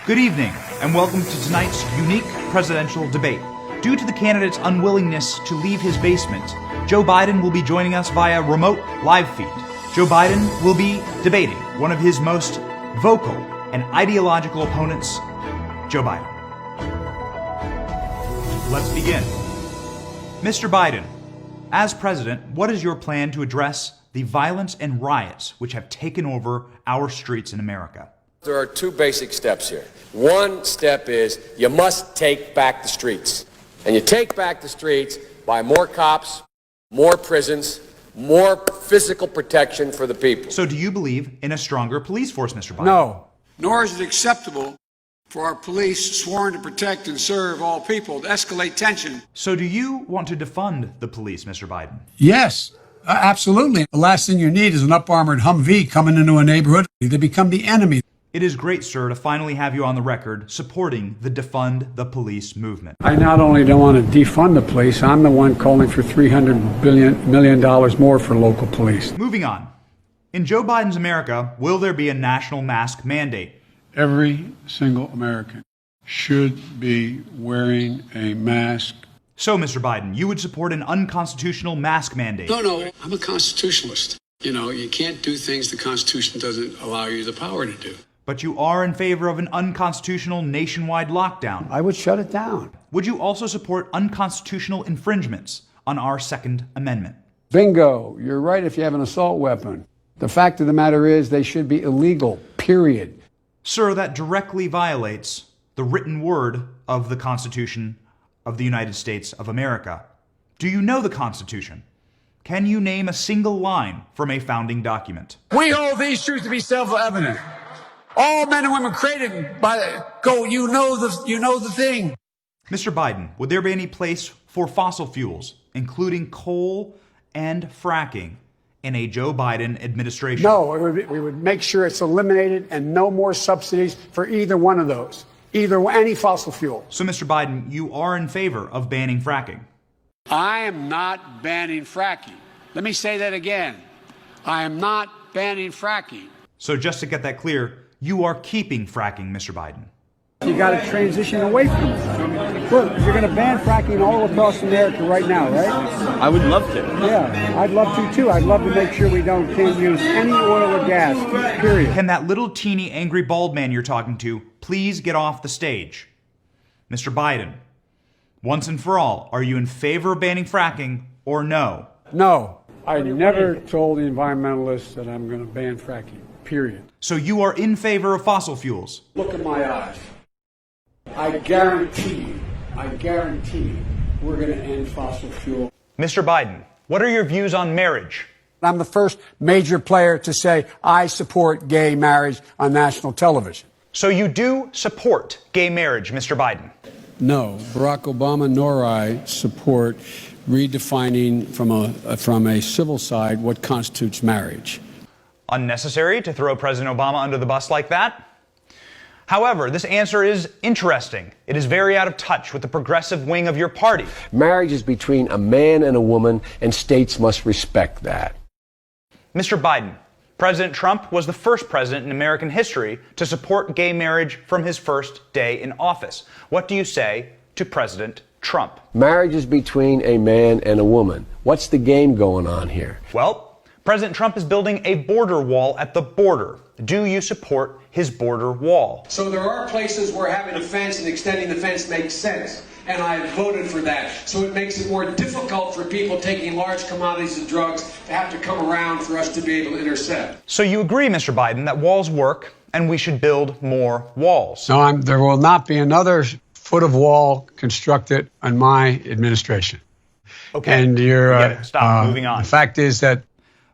Good evening, and welcome to tonight's unique presidential debate. Due to the candidate's unwillingness to leave his basement, Joe Biden will be joining us via remote live feed. Joe Biden will be debating one of his most vocal and ideological opponents, Joe Biden. Let's begin. Mr. Biden, as president, what is your plan to address the violence and riots which have taken over our streets in America? There are two basic steps here. One step is you must take back the streets. And you take back the streets by more cops, more prisons, more physical protection for the people. So do you believe in a stronger police force, Mr. Biden? No. Nor is it acceptable for our police sworn to protect and serve all people to escalate tension. So do you want to defund the police, Mr. Biden? Yes, absolutely. The last thing you need is an up-armored Humvee coming into a neighborhood. They become the enemy. It is great, sir, to finally have you on the record supporting the Defund the Police movement. I not only don't want to defund the police, I'm the one calling for $300 million more for local police. Moving on. In Joe Biden's America, will there be a national mask mandate? Every single American should be wearing a mask. So, Mr. Biden, you would support an unconstitutional mask mandate? No, I'm a constitutionalist. You know, you can't do things the Constitution doesn't allow you the power to do. But you are in favor of an unconstitutional nationwide lockdown. I would shut it down. Would you also support unconstitutional infringements on our Second Amendment? Bingo. You're right if you have an assault weapon. The fact of the matter is they should be illegal, period. Sir, that directly violates the written word of the Constitution of the United States of America. Do you know the Constitution? Can you name a single line from a founding document? We hold these truths to be self-evident. All men and women created by you know the thing. Mr. Biden, would there be any place for fossil fuels, including coal and fracking, in a Joe Biden administration? No, we would make sure it's eliminated and no more subsidies for either one of those, any fossil fuel. So, Mr. Biden, you are in favor of banning fracking? I am not banning fracking. Let me say that again. I am not banning fracking. So just to get that clear, you are keeping fracking, Mr. Biden. You got to transition away from it. Look, you're going to ban fracking all across America right now, right? I would love to. Yeah, I'd love to too. I'd love to make sure we can't use any oil or gas, period. Can that little teeny angry bald man you're talking to please get off the stage? Mr. Biden, once and for all, are you in favor of banning fracking or no? No, I never told the environmentalists that I'm going to ban fracking, period. So you are in favor of fossil fuels? Look at my eyes. I guarantee you, we're going to end fossil fuel. Mr. Biden, what are your views on marriage? I'm the first major player to say I support gay marriage on national television. So you do support gay marriage, Mr. Biden? No, Barack Obama nor I support redefining from a civil side what constitutes marriage. Unnecessary to throw President Obama under the bus like that? However, this answer is interesting. It is very out of touch with the progressive wing of your party. Marriage is between a man and a woman, and states must respect that. Mr. Biden, President Trump was the first president in American history to support gay marriage from his first day in office. What do you say to President Trump? Marriage is between a man and a woman. What's the game going on here? Well, President Trump is building a border wall at the border. Do you support his border wall? So there are places where having a fence and extending the fence makes sense, and I voted for that. So it makes it more difficult for people taking large commodities and drugs to have to come around for us to be able to intercept. So you agree, Mr. Biden, that walls work and we should build more walls? No, there will not be another foot of wall constructed on my administration. Okay. And stop. Moving on. The fact is that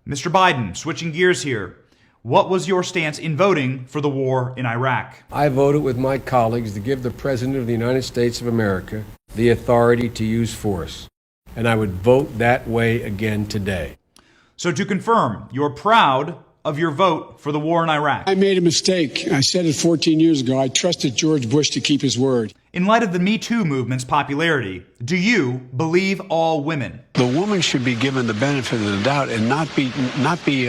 Mr. Biden, switching gears here, what was your stance in voting for the war in Iraq? I voted with my colleagues to give the President of the United States of America the authority to use force. And I would vote that way again today. So to confirm, you're proud of your vote for the war in Iraq? I made a mistake. I said it 14 years ago. I trusted George Bush to keep his word. In light of the Me Too movement's popularity, do you believe all women? The woman should be given the benefit of the doubt and not be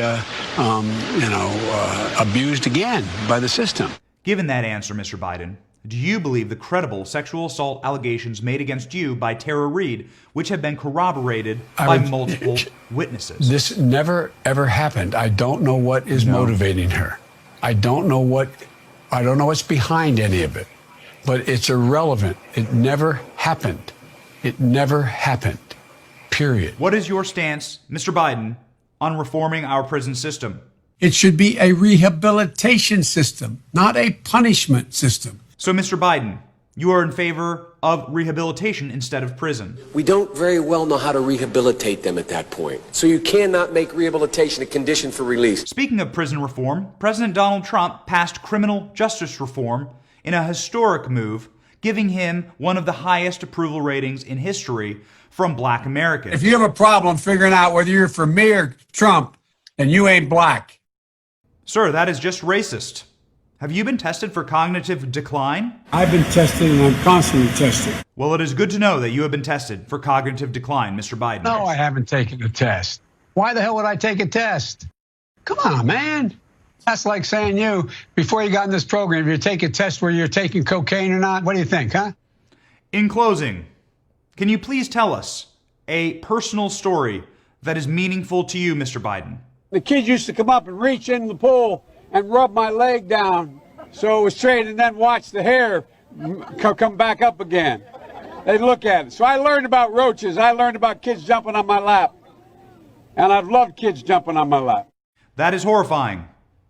abused again by the system. Given that answer, Mr. Biden, do you believe the credible sexual assault allegations made against you by Tara Reade, which have been corroborated by multiple witnesses? This never, ever happened. I don't know what is motivating her. I don't know what's behind any of it. But it's irrelevant. It never happened. It never happened. Period. What is your stance, Mr. Biden, on reforming our prison system? It should be a rehabilitation system, not a punishment system. So, Mr. Biden, you are in favor of rehabilitation instead of prison. We don't very well know how to rehabilitate them at that point. So you cannot make rehabilitation a condition for release. Speaking of prison reform, President Donald Trump passed criminal justice reform in a historic move, giving him one of the highest approval ratings in history from Black Americans. If you have a problem figuring out whether you're for me or Trump, then you ain't black. Sir, that is just racist. Have you been tested for cognitive decline? I've been tested and I'm constantly tested. Well, it is good to know that you have been tested for cognitive decline, Mr. Biden. No, I haven't taken a test. Why the hell would I take a test? Come on, man. That's like saying before you got in this program, if you take a test where you're taking cocaine or not, what do you think, huh? In closing, can you please tell us a personal story that is meaningful to you, Mr. Biden? The kids used to come up and reach in the pool and rub my leg down so it was straight and then watch the hair come back up again. They'd look at it. So I learned about roaches. I learned about kids jumping on my lap. And I've loved kids jumping on my lap. That is horrifying.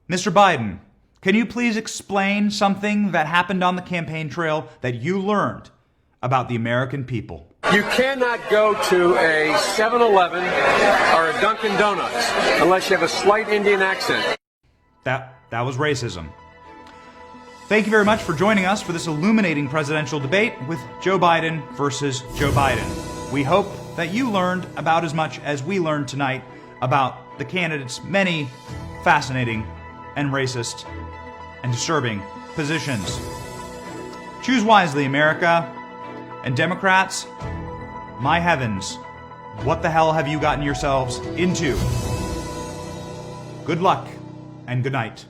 Mr. Biden, can you please explain something that happened on the campaign trail that you learned about the American people? You cannot go to a 7-Eleven or a Dunkin' Donuts unless you have a slight Indian accent. That was racism. Thank you very much for joining us for this illuminating presidential debate with Joe Biden versus Joe Biden. We hope that you learned about as much as we learned tonight about the candidates' many fascinating and racist and disturbing positions. Choose wisely, America. And Democrats, my heavens, what the hell have you gotten yourselves into? Good luck and good night.